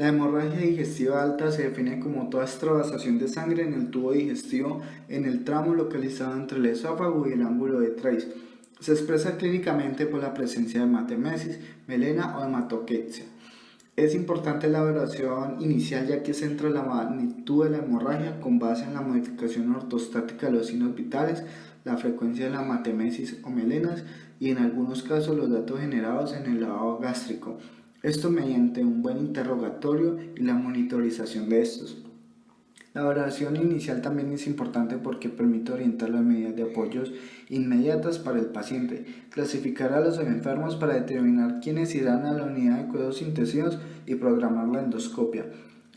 La hemorragia digestiva alta se define como toda extravasación de sangre en el tubo digestivo en el tramo localizado entre el esófago y el ángulo de Treis. Se expresa clínicamente por la presencia de hematemesis, melena o hematoquexia. Es importante la evaluación inicial ya que centra la magnitud de la hemorragia con base en la modificación ortostática de los signos vitales, la frecuencia de la hematemesis o melenas y en algunos casos los datos generados en el lavado gástrico. Esto mediante un buen interrogatorio y la monitorización de estos. La evaluación inicial también es importante porque permite orientar las medidas de apoyos inmediatas para el paciente, clasificar a los enfermos para determinar quiénes irán a la unidad de cuidados intensivos y programar la endoscopia.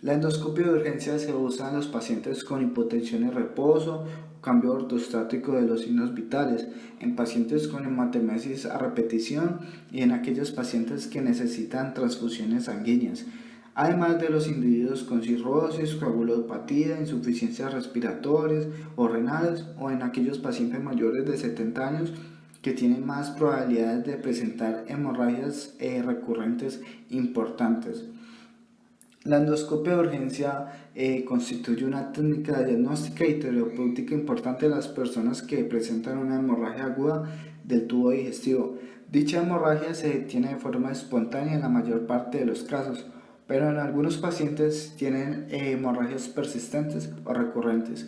La endoscopia de urgencia se usa en los pacientes con hipotensión y reposo, cambio ortostático de los signos vitales, en pacientes con hematemesis a repetición y en aquellos pacientes que necesitan transfusiones sanguíneas, además de los individuos con cirrosis, coagulopatía, insuficiencias respiratorias o renales o en aquellos pacientes mayores de 70 años que tienen más probabilidades de presentar hemorragias recurrentes importantes. La endoscopia de urgencia constituye una técnica diagnóstica y terapéutica importante en las personas que presentan una hemorragia aguda del tubo digestivo. Dicha hemorragia se detiene de forma espontánea en la mayor parte de los casos, pero en algunos pacientes tienen hemorragias persistentes o recurrentes.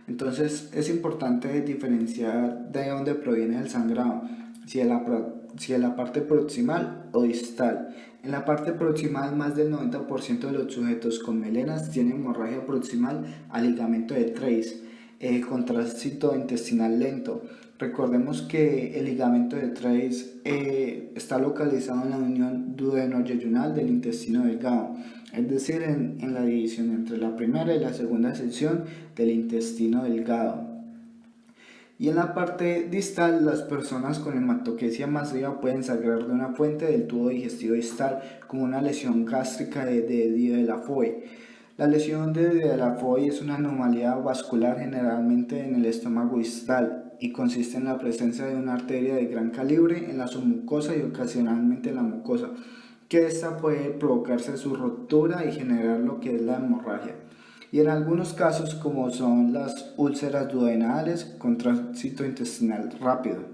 Entonces es importante diferenciar de dónde proviene el sangrado, si de la parte proximal o distal. En la parte proximal, más del 90% de los sujetos con melenas tienen hemorragia proximal al ligamento de Treis, con tránsito intestinal lento. Recordemos que el ligamento de Treis está localizado en la unión duodeno-yeyunal del intestino delgado, es decir, en la división entre la primera y la segunda sección del intestino delgado. Y en la parte distal, las personas con hematoquesia masiva pueden sangrar de una fuente del tubo digestivo distal, como una lesión gástrica de Die de la Foy. La lesión de Die de la Foy es una anomalía vascular generalmente en el estómago distal y consiste en la presencia de una arteria de gran calibre en la submucosa y ocasionalmente en la mucosa, que esta puede provocarse su ruptura y generar lo que es la hemorragia. Y en algunos casos, como son las úlceras duodenales con tránsito intestinal rápido.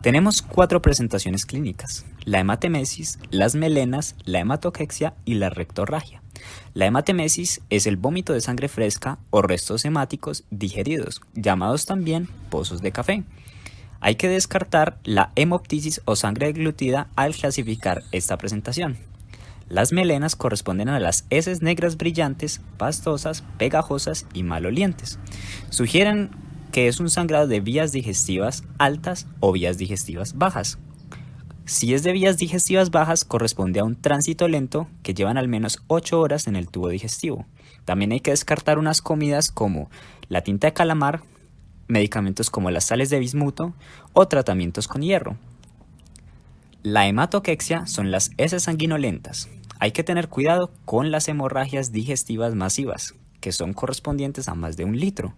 Tenemos 4 presentaciones clínicas: la hematemesis, las melenas, la hematoquexia y la rectorragia. La hematemesis es el vómito de sangre fresca o restos hemáticos digeridos, llamados también pozos de café. Hay que descartar la hemoptisis o sangre deglutida al clasificar esta presentación. Las melenas corresponden a las heces negras brillantes, pastosas, pegajosas y malolientes. Sugieren que es un sangrado de vías digestivas altas o vías digestivas bajas. Si es de vías digestivas bajas, corresponde a un tránsito lento que llevan al menos 8 horas en el tubo digestivo. También hay que descartar unas comidas como la tinta de calamar, medicamentos como las sales de bismuto o tratamientos con hierro. La hematoquexia son las heces sanguinolentas. Hay que tener cuidado con las hemorragias digestivas masivas, que son correspondientes a más de 1 litro.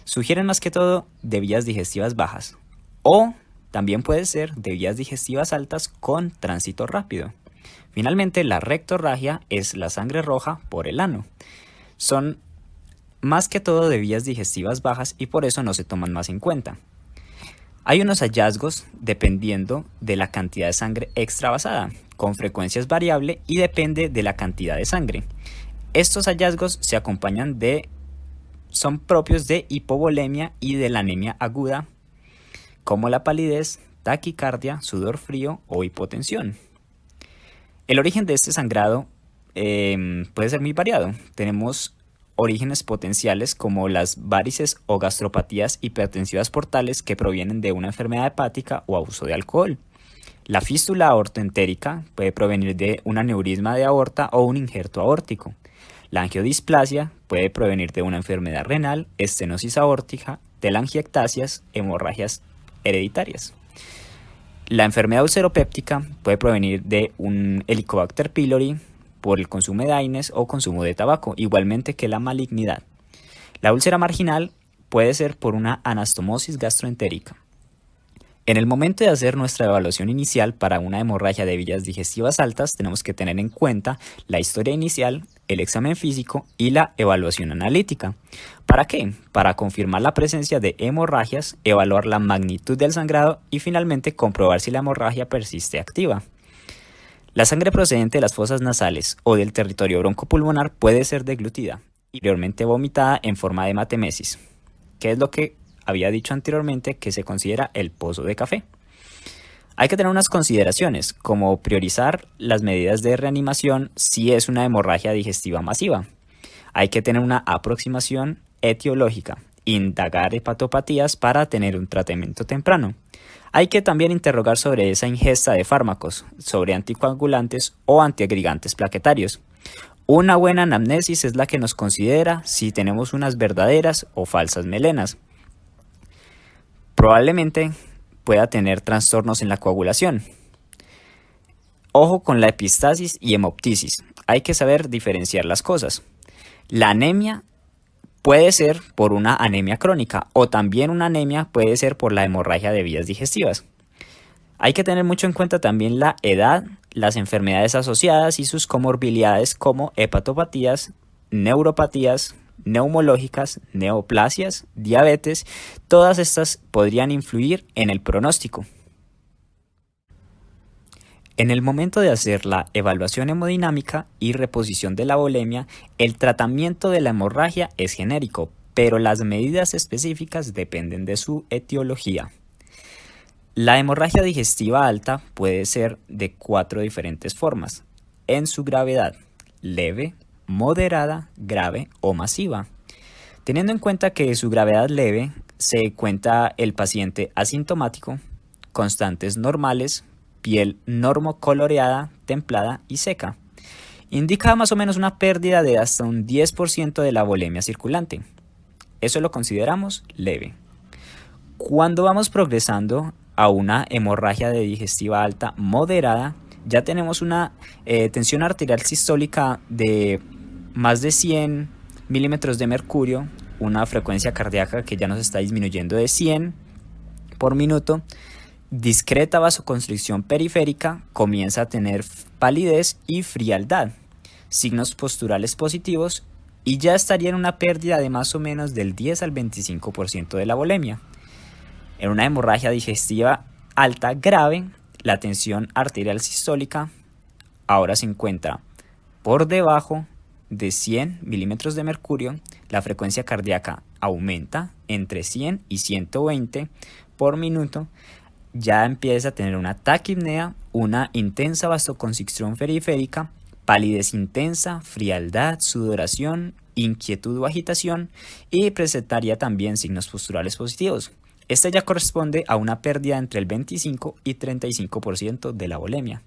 Sugieren más que todo de vías digestivas bajas, o también puede ser de vías digestivas altas con tránsito rápido. Finalmente, la rectorragia es la sangre roja por el ano. Son más que todo de vías digestivas bajas y por eso no se toman más en cuenta. Hay unos hallazgos dependiendo de la cantidad de sangre extravasada, con frecuencia es variable y depende de la cantidad de sangre. Estos hallazgos son propios de hipovolemia y de la anemia aguda, como la palidez, taquicardia, sudor frío o hipotensión. El origen de este sangrado puede ser muy variado. Tenemos orígenes potenciales como las varices o gastropatías hipertensivas portales que provienen de una enfermedad hepática o abuso de alcohol. La fístula aortoentérica puede provenir de un aneurisma de aorta o un injerto aórtico. La angiodisplasia puede provenir de una enfermedad renal, estenosis aórtica, telangiectasias, hemorragias hereditarias. La enfermedad ulceropéptica puede provenir de un Helicobacter pylori por el consumo de AINES o consumo de tabaco, igualmente que la malignidad. La úlcera marginal puede ser por una anastomosis gastroentérica. En el momento de hacer nuestra evaluación inicial para una hemorragia de vías digestivas altas, tenemos que tener en cuenta la historia inicial, el examen físico y la evaluación analítica. ¿Para qué? Para confirmar la presencia de hemorragias, evaluar la magnitud del sangrado y finalmente comprobar si la hemorragia persiste activa. La sangre procedente de las fosas nasales o del territorio broncopulmonar puede ser deglutida y posteriormente vomitada en forma de hematemesis, que es lo que había dicho anteriormente que se considera el pozo de café. Hay que tener unas consideraciones, como priorizar las medidas de reanimación si es una hemorragia digestiva masiva. Hay que tener una aproximación etiológica, indagar hepatopatías para tener un tratamiento temprano. Hay que también interrogar sobre esa ingesta de fármacos, sobre anticoagulantes o antiagregantes plaquetarios. Una buena anamnesis es la que nos considera si tenemos unas verdaderas o falsas melenas. Probablemente pueda tener trastornos en la coagulación. Ojo con la epistasis y hemoptisis. Hay que saber diferenciar las cosas. La anemia puede ser por una anemia crónica o también una anemia puede ser por la hemorragia de vías digestivas. Hay que tener mucho en cuenta también la edad, las enfermedades asociadas y sus comorbilidades como hepatopatías, neuropatías, neumológicas, neoplasias, diabetes. Todas estas podrían influir en el pronóstico. En el momento de hacer la evaluación hemodinámica y reposición de la volemia, el tratamiento de la hemorragia es genérico, pero las medidas específicas dependen de su etiología. La hemorragia digestiva alta puede ser de 4 diferentes formas, en su gravedad: leve, moderada, grave o masiva. Teniendo en cuenta que su gravedad leve se cuenta el paciente asintomático, constantes normales, piel normocoloreada, templada y seca. Indica más o menos una pérdida de hasta un 10% de la volemia circulante. Eso lo consideramos leve. Cuando vamos progresando a una hemorragia de digestiva alta moderada, ya tenemos una tensión arterial sistólica de más de 100 milímetros de mercurio, una frecuencia cardíaca que ya nos está disminuyendo de 100 por minuto, discreta vasoconstricción periférica, comienza a tener palidez y frialdad, signos posturales positivos y ya estaría en una pérdida de más o menos del 10 al 25% de la volemia. En una hemorragia digestiva alta grave, la tensión arterial sistólica ahora se encuentra por debajo de 100 milímetros de mercurio, la frecuencia cardíaca aumenta entre 100 y 120 por minuto, ya empieza a tener una taquipnea, una intensa vasoconstricción periférica, palidez intensa, frialdad, sudoración, inquietud o agitación y presentaría también signos posturales positivos. Esta ya corresponde a una pérdida entre el 25 y 35% de la volemia.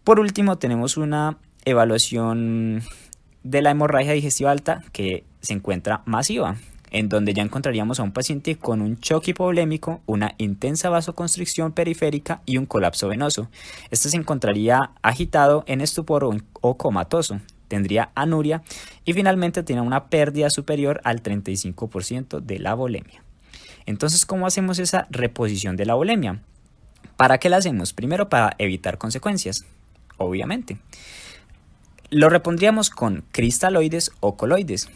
Por último, tenemos una evaluación de la hemorragia digestiva alta que se encuentra masiva, en donde ya encontraríamos a un paciente con un choque hipovolémico, una intensa vasoconstricción periférica y un colapso venoso. Este se encontraría agitado, en estupor o comatoso, tendría anuria y finalmente tiene una pérdida superior al 35% de la volemia. Entonces, ¿cómo hacemos esa reposición de la volemia? ¿Para qué la hacemos? Primero, para evitar consecuencias, obviamente. Lo repondríamos con cristaloides o coloides.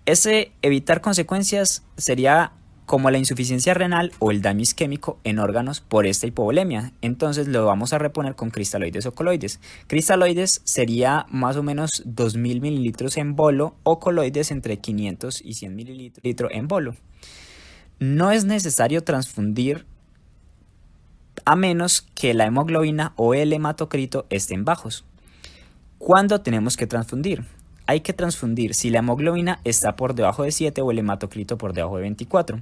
Ese evitar consecuencias sería como la insuficiencia renal o el daño isquémico en órganos por esta hipovolemia. Entonces lo vamos a reponer con cristaloides o coloides. Cristaloides sería más o menos 2000 mililitros en bolo o coloides entre 500 y 100 mililitros en bolo. No es necesario transfundir a menos que la hemoglobina o el hematocrito estén bajos. ¿Cuándo tenemos que transfundir? Hay que transfundir si la hemoglobina está por debajo de 7 o el hematocrito por debajo de 24.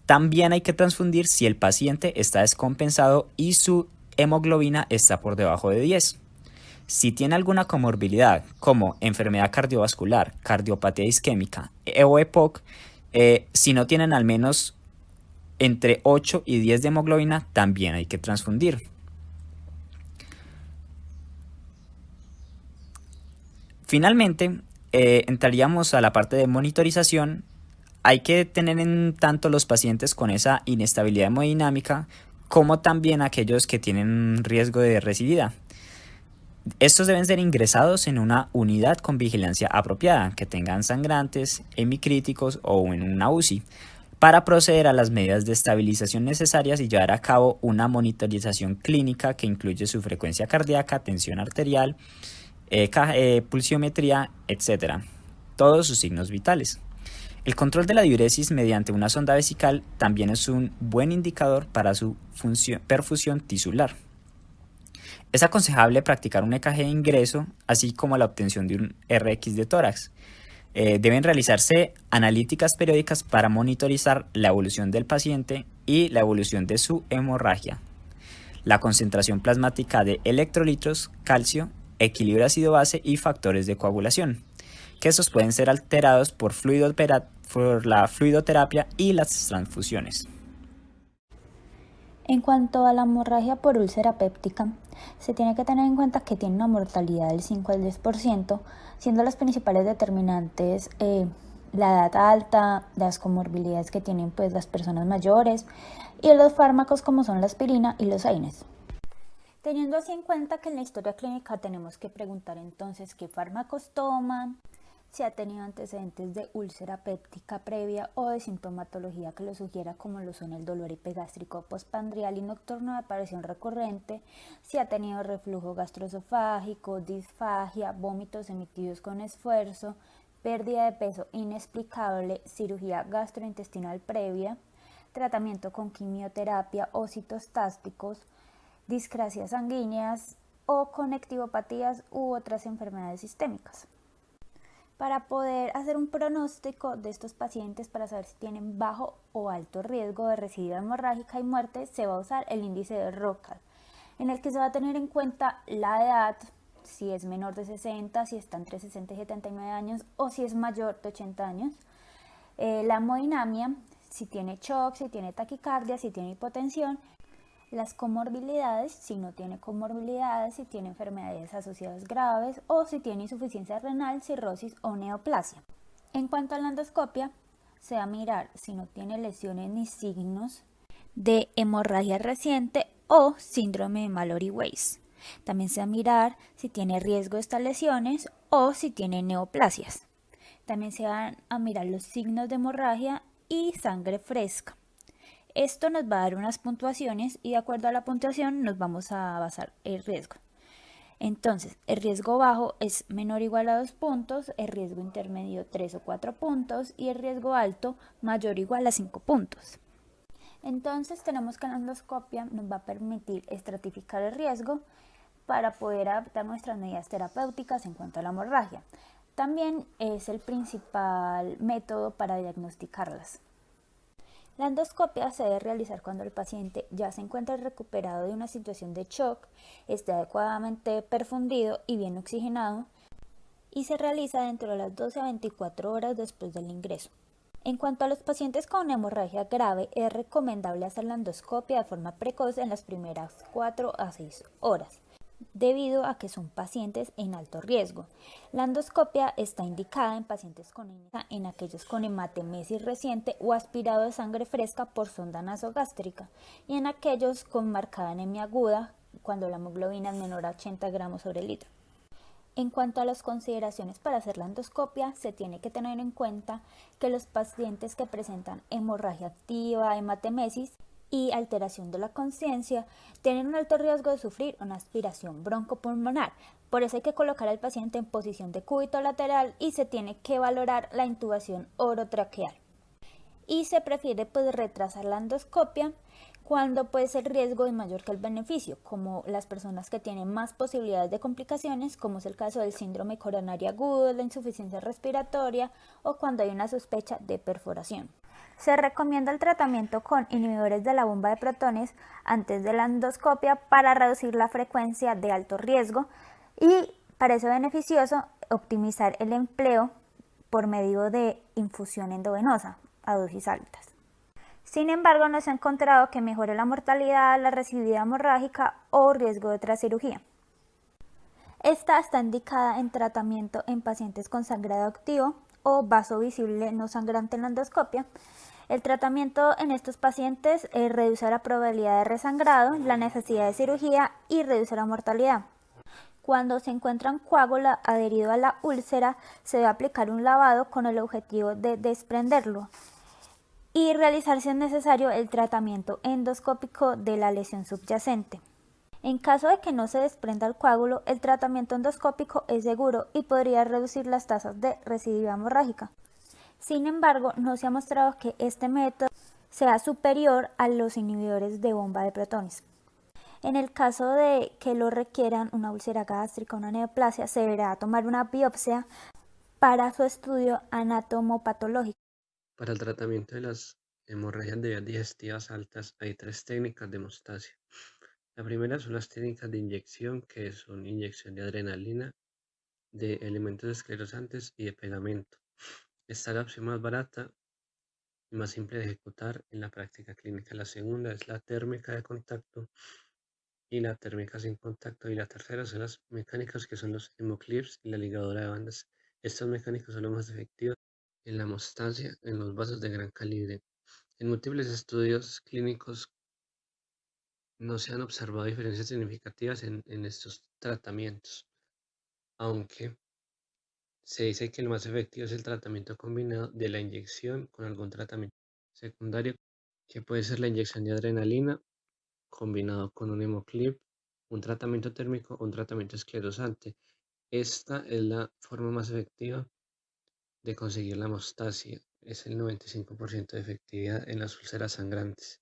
También hay que transfundir si el paciente está descompensado y su hemoglobina está por debajo de 10. Si tiene alguna comorbilidad como enfermedad cardiovascular, cardiopatía isquémica o EPOC, si no tienen al menos entre 8 y 10 de hemoglobina, también hay que transfundir. Finalmente, entraríamos a la parte de monitorización Hay que tener en tanto los pacientes con esa inestabilidad hemodinámica como también aquellos que tienen riesgo de recidiva. Estos deben ser ingresados en una unidad con vigilancia apropiada, que tengan sangrantes, hemicríticos o en una UCI, para proceder a las medidas de estabilización necesarias y llevar a cabo una monitorización clínica que incluye su frecuencia cardíaca, tensión arterial, pulsiometría, etc. Todos sus signos vitales. El control de la diuresis mediante una sonda vesical también es un buen indicador para su perfusión tisular. Es aconsejable practicar un EKG de ingreso, así como la obtención de un RX de tórax. Deben realizarse analíticas periódicas para monitorizar la evolución del paciente y la evolución de su hemorragia. La concentración plasmática de electrolitos, calcio, equilibrio ácido-base y factores de coagulación, que estos pueden ser alterados por la fluidoterapia y las transfusiones. En cuanto a la hemorragia por úlcera péptica, se tiene que tener en cuenta que tiene una mortalidad del 5 al 10%, siendo las principales determinantes la edad alta, las comorbilidades que tienen pues las personas mayores y los fármacos como son la aspirina y los AINES. Teniendo así en cuenta que en la historia clínica tenemos que preguntar entonces qué fármacos toman, si ha tenido antecedentes de úlcera péptica previa o de sintomatología que lo sugiera, como lo son el dolor epigástrico postprandial y nocturno de aparición recurrente, si ha tenido reflujo gastroesofágico, disfagia, vómitos emitidos con esfuerzo, pérdida de peso inexplicable, cirugía gastrointestinal previa, tratamiento con quimioterapia o citostásticos, discrasias sanguíneas o conectivopatías u otras enfermedades sistémicas. Para poder hacer un pronóstico de estos pacientes para saber si tienen bajo o alto riesgo de recidiva hemorrágica y muerte, se va a usar el índice de ROCAD, en el que se va a tener en cuenta la edad, si es menor de 60, si está entre 60 y 79 años o si es mayor de 80 años, la hemodinamia, si tiene shock, si tiene taquicardia, si tiene hipotensión, las comorbilidades, si no tiene comorbilidades, si tiene enfermedades asociadas graves o si tiene insuficiencia renal, cirrosis o neoplasia. En cuanto a la endoscopia, se va a mirar si no tiene lesiones ni signos de hemorragia reciente o síndrome de Mallory-Weiss. También se va a mirar si tiene riesgo de estas lesiones o si tiene neoplasias. También se van a mirar los signos de hemorragia y sangre fresca. Esto nos va a dar unas puntuaciones y de acuerdo a la puntuación nos vamos a basar el riesgo. Entonces, el riesgo bajo es menor o igual a 2 puntos, el riesgo intermedio 3 o 4 puntos y el riesgo alto mayor o igual a 5 puntos. Entonces, tenemos que la endoscopia nos va a permitir estratificar el riesgo para poder adaptar nuestras medidas terapéuticas en cuanto a la hemorragia. También es el principal método para diagnosticarlas. La endoscopia se debe realizar cuando el paciente ya se encuentra recuperado de una situación de shock, esté adecuadamente perfundido y bien oxigenado y se realiza dentro de las 12 a 24 horas después del ingreso. En cuanto a los pacientes con hemorragia grave, es recomendable hacer la endoscopia de forma precoz en las primeras 4 a 6 horas, debido a que son pacientes en alto riesgo. La endoscopia está indicada en pacientes en aquellos con hematemesis reciente o aspirado de sangre fresca por sonda nasogástrica y en aquellos con marcada anemia aguda cuando la hemoglobina es menor a 80 gramos sobre litro. En cuanto a las consideraciones para hacer la endoscopia, se tiene que tener en cuenta que los pacientes que presentan hemorragia activa, hematemesis y alteración de la conciencia tienen un alto riesgo de sufrir una aspiración broncopulmonar. Por eso hay que colocar al paciente en posición de cúbito lateral y se tiene que valorar la intubación orotraqueal. Y se prefiere retrasar la endoscopia cuando el riesgo es mayor que el beneficio, como las personas que tienen más posibilidades de complicaciones, como es el caso del síndrome coronario agudo, la insuficiencia respiratoria o cuando hay una sospecha de perforación. Se recomienda el tratamiento con inhibidores de la bomba de protones antes de la endoscopia para reducir la frecuencia de alto riesgo y parece beneficioso optimizar el empleo por medio de infusión endovenosa a dosis altas. Sin embargo, no se ha encontrado que mejore la mortalidad, la recidiva hemorrágica o riesgo de otra cirugía. Esta está indicada en tratamiento en pacientes con sangrado activo o vaso visible no sangrante en la endoscopia. El tratamiento en estos pacientes reduce la probabilidad de resangrado, la necesidad de cirugía y reduce la mortalidad. Cuando se encuentra un coágulo adherido a la úlcera, se debe aplicar un lavado con el objetivo de desprenderlo y realizar, si es necesario, el tratamiento endoscópico de la lesión subyacente. En caso de que no se desprenda el coágulo, el tratamiento endoscópico es seguro y podría reducir las tasas de recidiva hemorrágica. Sin embargo, no se ha mostrado que este método sea superior a los inhibidores de bomba de protones. En el caso de que lo requieran, una úlcera gástrica o una neoplasia, se deberá tomar una biopsia para su estudio anatomopatológico. Para el tratamiento de las hemorragias de vías digestivas altas hay 3 técnicas de hemostasia. La primera son las técnicas de inyección, que son inyección de adrenalina, de elementos esclerosantes y de pegamento. Esta es la opción más barata y más simple de ejecutar en la práctica clínica. La segunda es la térmica de contacto y la térmica sin contacto, y la tercera son las mecánicas, que son los hemoclips y la ligadura de bandas. Estos mecánicos son los más efectivos en la hemostasia en los vasos de gran calibre. En múltiples estudios clínicos no se han observado diferencias significativas en estos tratamientos, aunque se dice que lo más efectivo es el tratamiento combinado de la inyección con algún tratamiento secundario, que puede ser la inyección de adrenalina combinado con un hemoclip, un tratamiento térmico o un tratamiento esclerosante. Esta es la forma más efectiva de conseguir la hemostasia. Es el 95% de efectividad en las úlceras sangrantes.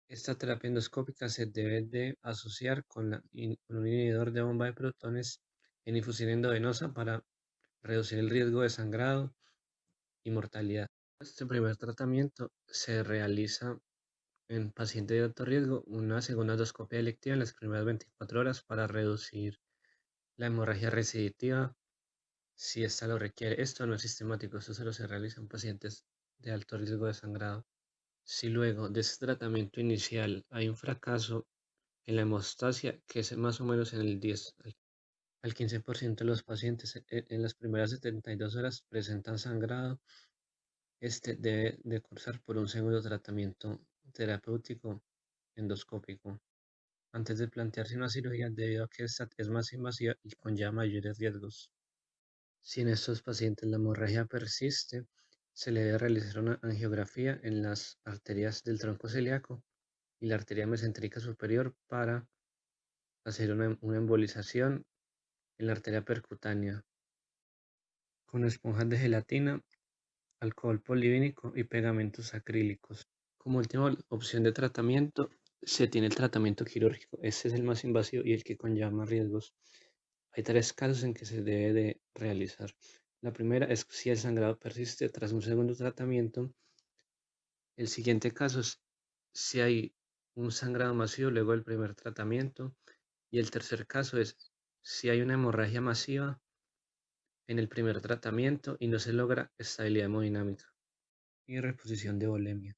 Esta terapia endoscópica se debe de asociar con un inhibidor de bomba de protones en infusión endovenosa para reducir el riesgo de sangrado y mortalidad. Este primer tratamiento se realiza en pacientes de alto riesgo, una segunda endoscopia electiva en las primeras 24 horas para reducir la hemorragia recidiva si ésta lo requiere. Esto no es sistemático, esto solo se realiza en pacientes de alto riesgo de sangrado. Si luego de este tratamiento inicial hay un fracaso en la hemostasia, que es más o menos en el 10 al 15% de los pacientes en las primeras 72 horas presentan sangrado, este debe de cursar por un segundo tratamiento terapéutico endoscópico antes de plantearse una cirugía, debido a que esta es más invasiva y conlleva mayores riesgos. Si en estos pacientes la hemorragia persiste, se le debe realizar una angiografía en las arterias del tronco celíaco y la arteria mesentérica superior para hacer una embolización en la arteria percutánea con esponjas de gelatina, alcohol polivínico y pegamentos acrílicos. Como última opción de tratamiento se tiene el tratamiento quirúrgico. Este es el más invasivo y el que conlleva más riesgos. Hay 3 casos en que se debe de realizar. La primera es si el sangrado persiste tras un segundo tratamiento. El siguiente caso es si hay un sangrado masivo luego del primer tratamiento. Y el tercer caso es si hay una hemorragia masiva en el primer tratamiento y no se logra estabilidad hemodinámica y reposición de volemia.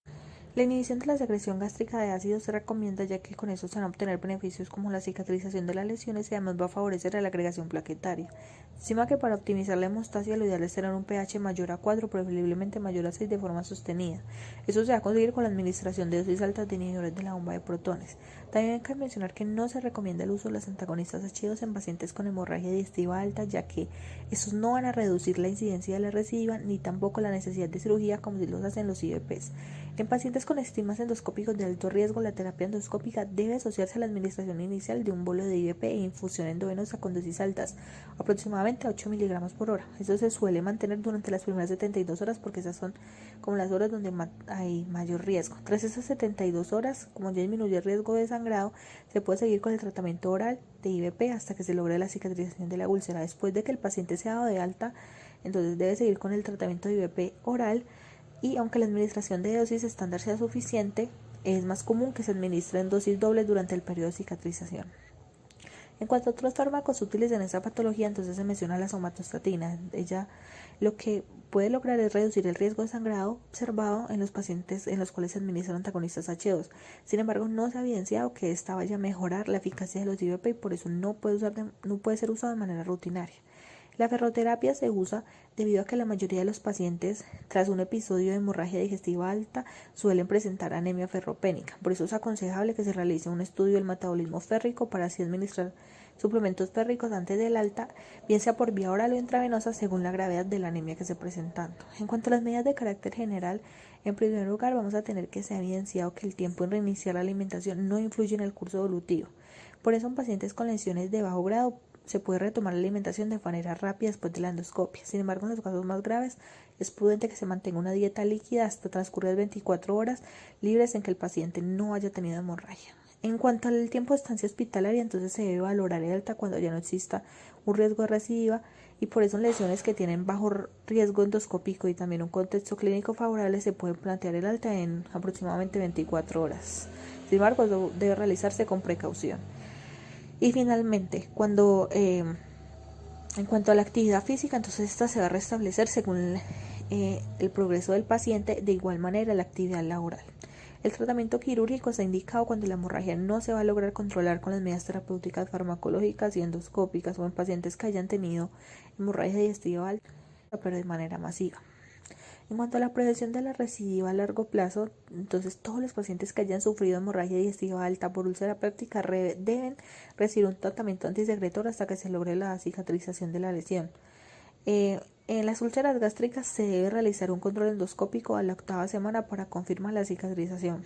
La inhibición de la secreción gástrica de ácido se recomienda, ya que con eso se van a obtener beneficios como la cicatrización de las lesiones y además va a favorecer a la agregación plaquetaria. Se estima que para optimizar la hemostasia lo ideal es tener un pH mayor a 4, preferiblemente mayor a 6 de forma sostenida. Eso se va a conseguir con la administración de dosis altas de inhibidores de la bomba de protones. También hay que mencionar que no se recomienda el uso de los antagonistas H2 en pacientes con hemorragia digestiva alta, ya que estos no van a reducir la incidencia de la recidiva ni tampoco la necesidad de cirugía como si los hacen los IVPs. En pacientes con estigmas endoscópicos de alto riesgo, la terapia endoscópica debe asociarse a la administración inicial de un bolo de IVP e infusión endovenosa con dosis altas, aproximadamente a 8 miligramos por hora. Eso se suele mantener durante las primeras 72 horas porque esas son como las horas donde hay mayor riesgo. Tras esas 72 horas, como ya disminuye el riesgo de sangrado, se puede seguir con el tratamiento oral de IVP hasta que se logre la cicatrización de la úlcera. Después de que el paciente sea dado de alta, entonces debe seguir con el tratamiento de IVP oral. Y aunque la administración de dosis estándar sea suficiente, es más común que se administren dosis dobles durante el periodo de cicatrización. En cuanto a otros fármacos útiles en esta patología, entonces se menciona la somatostatina. Ella lo que puede lograr es reducir el riesgo de sangrado observado en los pacientes en los cuales se administran antagonistas H2. Sin embargo, no se ha evidenciado que esta vaya a mejorar la eficacia de los IVP y por eso no puede ser usado de manera rutinaria. La ferroterapia se usa debido a que la mayoría de los pacientes tras un episodio de hemorragia digestiva alta suelen presentar anemia ferropénica. Por eso es aconsejable que se realice un estudio del metabolismo férrico para así administrar suplementos férricos antes del alta, bien sea por vía oral o intravenosa según la gravedad de la anemia que se presentando. En cuanto a las medidas de carácter general, en primer lugar vamos a tener que se ha evidenciado que el tiempo en reiniciar la alimentación no influye en el curso evolutivo. Por eso en pacientes con lesiones de bajo grado se puede retomar la alimentación de manera rápida después de la endoscopia. Sin embargo, en los casos más graves es prudente que se mantenga una dieta líquida hasta transcurrir 24 horas libres en que el paciente no haya tenido hemorragia. En cuanto al tiempo de estancia hospitalaria, entonces se debe valorar el alta cuando ya no exista un riesgo de recidiva y por eso en lesiones que tienen bajo riesgo endoscópico y también un contexto clínico favorable se puede plantear el alta en aproximadamente 24 horas. Sin embargo, debe realizarse con precaución. Y finalmente, en cuanto a la actividad física, entonces esta se va a restablecer según el progreso del paciente, de igual manera la actividad laboral. El tratamiento quirúrgico está indicado cuando la hemorragia no se va a lograr controlar con las medidas terapéuticas farmacológicas y endoscópicas o en pacientes que hayan tenido hemorragia digestiva alta, pero de manera masiva. En cuanto a la prevención de la recidiva a largo plazo, entonces todos los pacientes que hayan sufrido hemorragia digestiva alta por úlcera péptica deben recibir un tratamiento antisecretor hasta que se logre la cicatrización de la lesión. En las úlceras gástricas se debe realizar un control endoscópico a la 8ª semana para confirmar la cicatrización.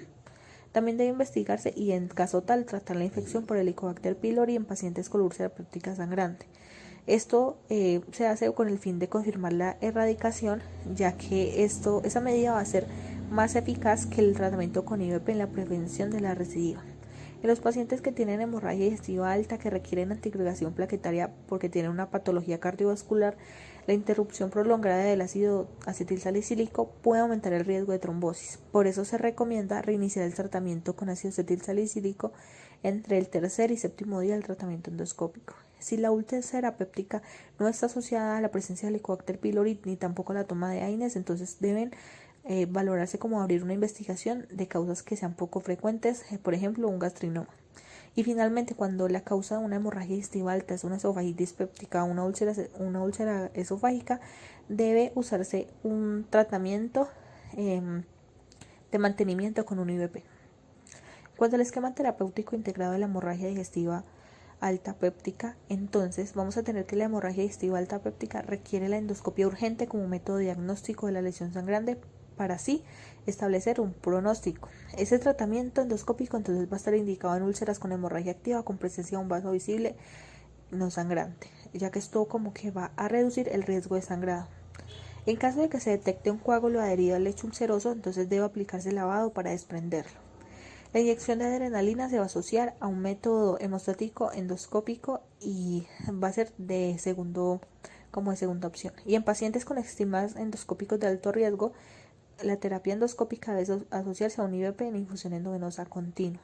También debe investigarse y en caso tal tratar la infección por Helicobacter pylori en pacientes con úlcera péptica sangrante. Esto se hace con el fin de confirmar la erradicación, ya que esa medida va a ser más eficaz que el tratamiento con IVP en la prevención de la recidiva. En los pacientes que tienen hemorragia digestiva alta que requieren antiagregación plaquetaria porque tienen una patología cardiovascular, la interrupción prolongada del ácido acetilsalicílico puede aumentar el riesgo de trombosis. Por eso se recomienda reiniciar el tratamiento con ácido acetilsalicílico entre el tercer y séptimo día del tratamiento endoscópico. Si la úlcera péptica no está asociada a la presencia de Helicobacter pylori ni tampoco a la toma de AINES, entonces deben valorarse como abrir una investigación de causas que sean poco frecuentes, por ejemplo un gastrinoma. Y finalmente, cuando la causa de una hemorragia digestiva alta es una esofagitis péptica o una úlcera esofágica, debe usarse un tratamiento de mantenimiento con un IVP. Cuando el esquema terapéutico integrado de la hemorragia digestiva alta péptica, entonces vamos a tener que la hemorragia digestiva alta péptica requiere la endoscopia urgente como método diagnóstico de la lesión sangrante para así establecer un pronóstico. Ese tratamiento endoscópico entonces va a estar indicado en úlceras con hemorragia activa con presencia de un vaso visible no sangrante, ya que esto como que va a reducir el riesgo de sangrado. En caso de que se detecte un coágulo adherido al lecho ulceroso, entonces debe aplicarse lavado para desprenderlo. La inyección de adrenalina se va a asociar a un método hemostático endoscópico y va a ser de segunda opción. Y en pacientes con esquemas endoscópicos de alto riesgo, la terapia endoscópica debe asociarse a un IVP en infusión endovenosa continua.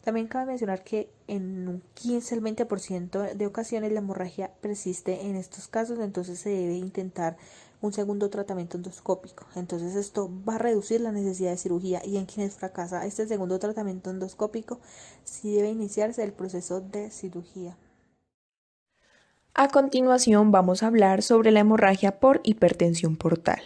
También cabe mencionar que en un 15 al 20% de ocasiones la hemorragia persiste en estos casos, entonces se debe intentar un segundo tratamiento endoscópico. Entonces esto va a reducir la necesidad de cirugía y en quienes fracasa este segundo tratamiento endoscópico sí debe iniciarse el proceso de cirugía. A continuación vamos a hablar sobre la hemorragia por hipertensión portal.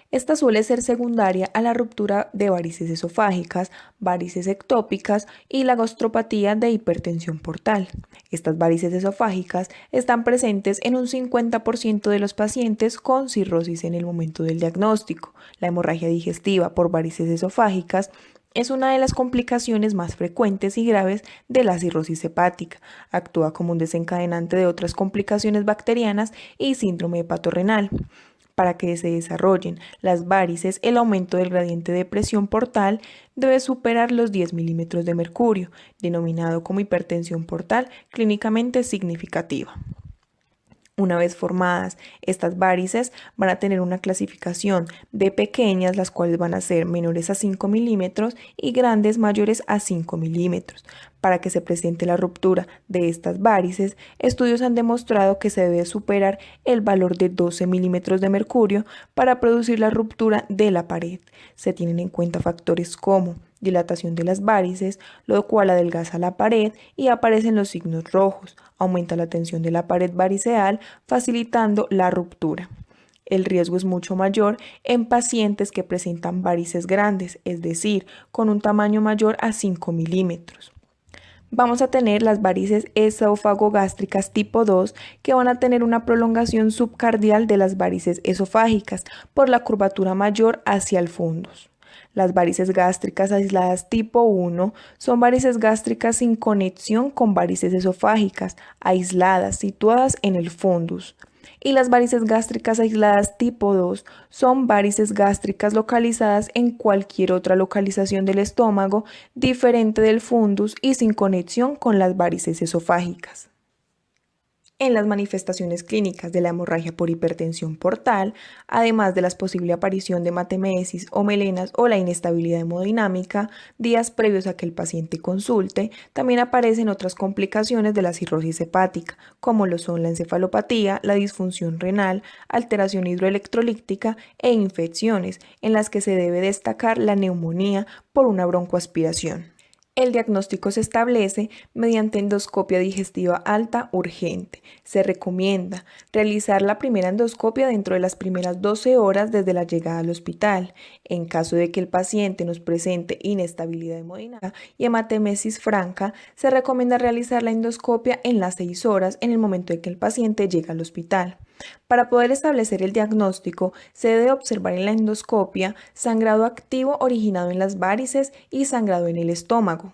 Esta suele ser secundaria a la ruptura de varices esofágicas, varices ectópicas y la gastropatía de hipertensión portal. Estas varices esofágicas están presentes en un 50% de los pacientes con cirrosis en el momento del diagnóstico. La hemorragia digestiva por varices esofágicas es una de las complicaciones más frecuentes y graves de la cirrosis hepática. Actúa como un desencadenante de otras complicaciones bacterianas y síndrome hepatorrenal. Para que se desarrollen las varices, el aumento del gradiente de presión portal debe superar los 10 milímetros de mercurio, denominado como hipertensión portal clínicamente significativa. Una vez formadas, estas varices van a tener una clasificación de pequeñas, las cuales van a ser menores a 5 milímetros y grandes mayores a 5 milímetros. Para que se presente la ruptura de estas varices, estudios han demostrado que se debe superar el valor de 12 milímetros de mercurio para producir la ruptura de la pared. Se tienen en cuenta factores como dilatación de las varices, lo cual adelgaza la pared y aparecen los signos rojos, aumenta la tensión de la pared variceal, facilitando la ruptura. El riesgo es mucho mayor en pacientes que presentan varices grandes, es decir, con un tamaño mayor a 5 milímetros. Vamos a tener las varices esófago-gástricas tipo 2 que van a tener una prolongación subcardial de las varices esofágicas por la curvatura mayor hacia el fundus. Las varices gástricas aisladas tipo 1 son varices gástricas sin conexión con varices esofágicas, aisladas, situadas en el fundus. Y las varices gástricas aisladas tipo 2 son varices gástricas localizadas en cualquier otra localización del estómago diferente del fundus y sin conexión con las varices esofágicas. En las manifestaciones clínicas de la hemorragia por hipertensión portal, además de la posible aparición de hematemesis o melenas o la inestabilidad hemodinámica, días previos a que el paciente consulte, también aparecen otras complicaciones de la cirrosis hepática, como lo son la encefalopatía, la disfunción renal, alteración hidroelectrolítica e infecciones, en las que se debe destacar la neumonía por una broncoaspiración. El diagnóstico se establece mediante endoscopia digestiva alta urgente. Se recomienda realizar la primera endoscopia dentro de las primeras 12 horas desde la llegada al hospital. En caso de que el paciente nos presente inestabilidad hemodinámica y hematemesis franca, se recomienda realizar la endoscopia en las 6 horas en el momento en que el paciente llega al hospital. Para poder establecer el diagnóstico, se debe observar en la endoscopia sangrado activo originado en las varices y sangrado en el estómago.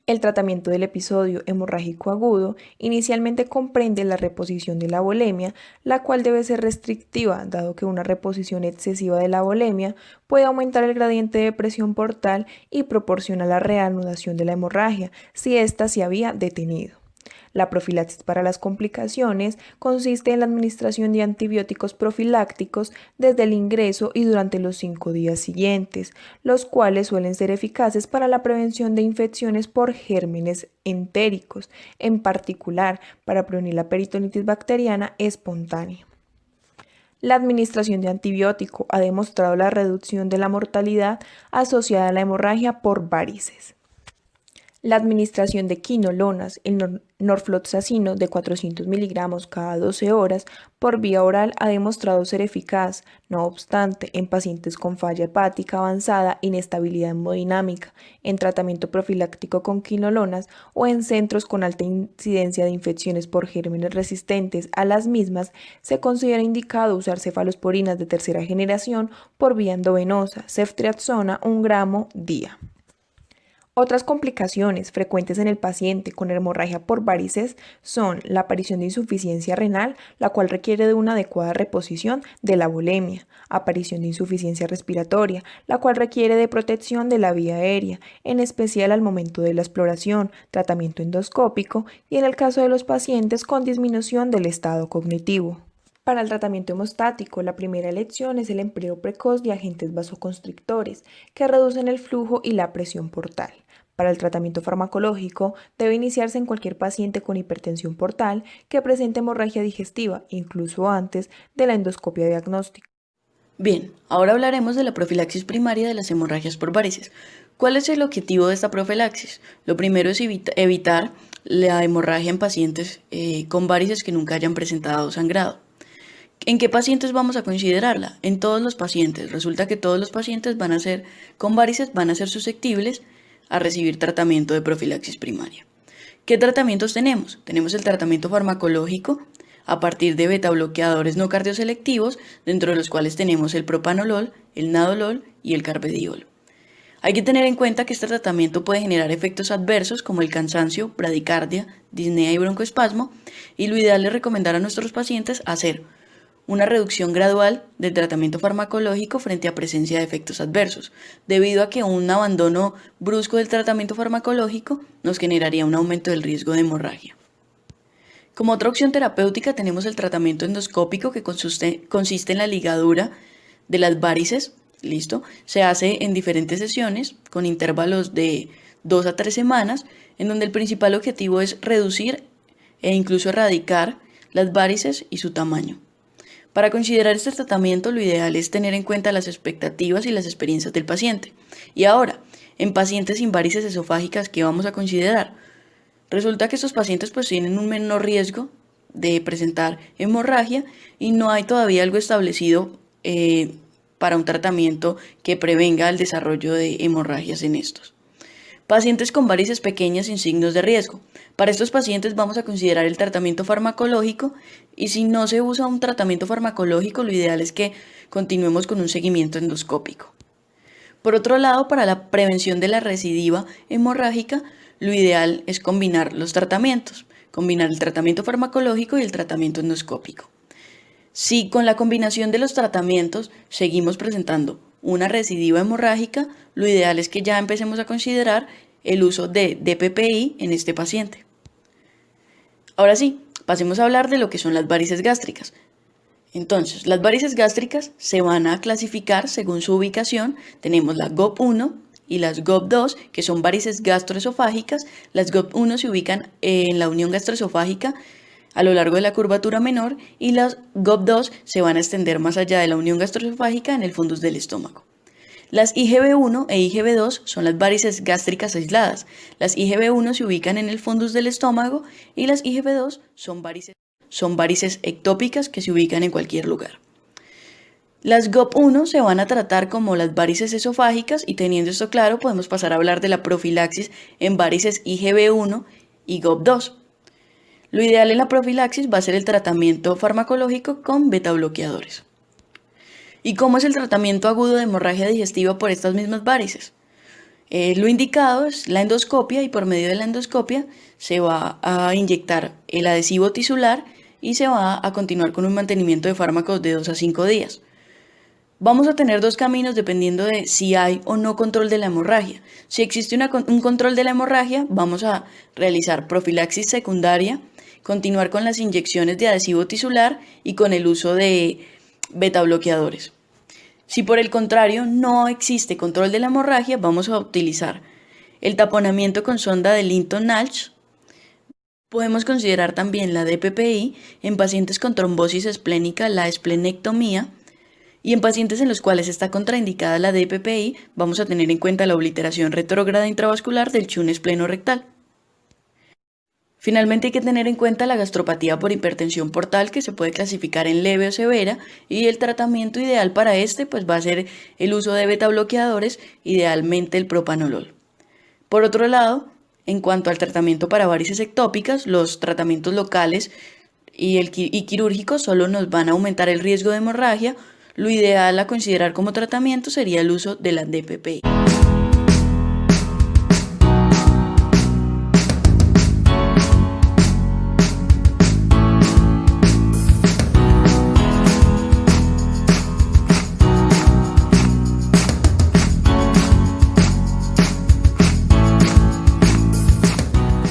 El tratamiento del episodio hemorrágico agudo inicialmente comprende la reposición de la volemia, la cual debe ser restrictiva, dado que una reposición excesiva de la volemia puede aumentar el gradiente de presión portal y proporciona la reanudación de la hemorragia si ésta se había detenido. La profilaxis para las complicaciones consiste en la administración de antibióticos profilácticos desde el ingreso y durante los 5 días siguientes, los cuales suelen ser eficaces para la prevención de infecciones por gérmenes entéricos, en particular para prevenir la peritonitis bacteriana espontánea. La administración de antibiótico ha demostrado la reducción de la mortalidad asociada a la hemorragia por varices. La administración de quinolonas, el norfloxacino de 400 miligramos cada 12 horas por vía oral ha demostrado ser eficaz. No obstante, en pacientes con falla hepática avanzada, inestabilidad hemodinámica, en tratamiento profiláctico con quinolonas o en centros con alta incidencia de infecciones por gérmenes resistentes a las mismas, se considera indicado usar cefalosporinas de tercera generación por vía endovenosa, ceftriaxona 1 gramo día. Otras complicaciones frecuentes en el paciente con hemorragia por varices son la aparición de insuficiencia renal, la cual requiere de una adecuada reposición de la volemia, aparición de insuficiencia respiratoria, la cual requiere de protección de la vía aérea, en especial al momento de la exploración, tratamiento endoscópico y en el caso de los pacientes con disminución del estado cognitivo. Para el tratamiento hemostático, la primera elección es el empleo precoz de agentes vasoconstrictores que reducen el flujo y la presión portal. Para el tratamiento farmacológico, debe iniciarse en cualquier paciente con hipertensión portal que presente hemorragia digestiva, incluso antes de la endoscopia diagnóstica. Bien, ahora hablaremos de la profilaxis primaria de las hemorragias por varices. ¿Cuál es el objetivo de esta profilaxis? Lo primero es evitar la hemorragia en pacientes con varices que nunca hayan presentado sangrado. ¿En qué pacientes vamos a considerarla? En todos los pacientes. Resulta que todos los pacientes con varices van a ser susceptibles a recibir tratamiento de profilaxis primaria. ¿Qué tratamientos tenemos? Tenemos el tratamiento farmacológico a partir de betabloqueadores no cardioselectivos, dentro de los cuales tenemos el propanolol, el nadolol y el carvedilol. Hay que tener en cuenta que este tratamiento puede generar efectos adversos como el cansancio, bradicardia, disnea y broncoespasmo, y lo ideal es recomendar a nuestros pacientes hacer una reducción gradual del tratamiento farmacológico frente a presencia de efectos adversos, debido a que un abandono brusco del tratamiento farmacológico nos generaría un aumento del riesgo de hemorragia. Como otra opción terapéutica tenemos el tratamiento endoscópico que consiste en la ligadura de las varices. ¿Listo? Se hace en diferentes sesiones con intervalos de 2 a 3 semanas, en donde el principal objetivo es reducir e incluso erradicar las varices y su tamaño. Para considerar este tratamiento, lo ideal es tener en cuenta las expectativas y las experiencias del paciente. Y ahora, en pacientes sin varices esofágicas, ¿qué vamos a considerar? Resulta que estos pacientes pues tienen un menor riesgo de presentar hemorragia y no hay todavía algo establecido para un tratamiento que prevenga el desarrollo de hemorragias en estos. Pacientes con varices pequeñas sin signos de riesgo. Para estos pacientes vamos a considerar el tratamiento farmacológico y si no se usa un tratamiento farmacológico, lo ideal es que continuemos con un seguimiento endoscópico. Por otro lado, para la prevención de la recidiva hemorrágica, lo ideal es combinar los tratamientos, combinar el tratamiento farmacológico y el tratamiento endoscópico. Si con la combinación de los tratamientos seguimos presentando una recidiva hemorrágica, lo ideal es que ya empecemos a considerar el uso de DPPI en este paciente. Ahora sí, pasemos a hablar de lo que son las varices gástricas. Entonces, las varices gástricas se van a clasificar según su ubicación. Tenemos la GOP1 y las GOP2, que son varices gastroesofágicas. Las GOP1 se ubican en la unión gastroesofágica a lo largo de la curvatura menor y las GOP2 se van a extender más allá de la unión gastroesofágica en el fundus del estómago. Las IgB1 e IgB2 son las varices gástricas aisladas. Las IgB1 se ubican en el fundus del estómago y las IgB2 son varices ectópicas que se ubican en cualquier lugar. Las GOP1 se van a tratar como las varices esofágicas y teniendo esto claro podemos pasar a hablar de la profilaxis en varices IgB1 y GOP2. Lo ideal en la profilaxis va a ser el tratamiento farmacológico con betabloqueadores. ¿Y cómo es el tratamiento agudo de hemorragia digestiva por estas mismas varices? Lo indicado es la endoscopia y por medio de la endoscopia se va a inyectar el adhesivo tisular y se va a continuar con un mantenimiento de fármacos de 2 a 5 días. Vamos a tener dos caminos dependiendo de si hay o no control de la hemorragia. Si existe un control de la hemorragia, vamos a realizar profilaxis secundaria, continuar con las inyecciones de adhesivo tisular y con el uso de betabloqueadores. Si por el contrario no existe control de la hemorragia, vamos a utilizar el taponamiento con sonda de Linton-Nash. Podemos considerar también la DPPI en pacientes con trombosis esplénica, la esplenectomía, y en pacientes en los cuales está contraindicada la DPPI, vamos a tener en cuenta la obliteración retrógrada intravascular del chun esplenorectal. Finalmente hay que tener en cuenta la gastropatía por hipertensión portal que se puede clasificar en leve o severa y el tratamiento ideal para este pues va a ser el uso de betabloqueadores, idealmente el propanolol. Por otro lado, en cuanto al tratamiento para varices ectópicas, los tratamientos locales y quirúrgicos solo nos van a aumentar el riesgo de hemorragia. Lo ideal a considerar como tratamiento sería el uso de la DPPI.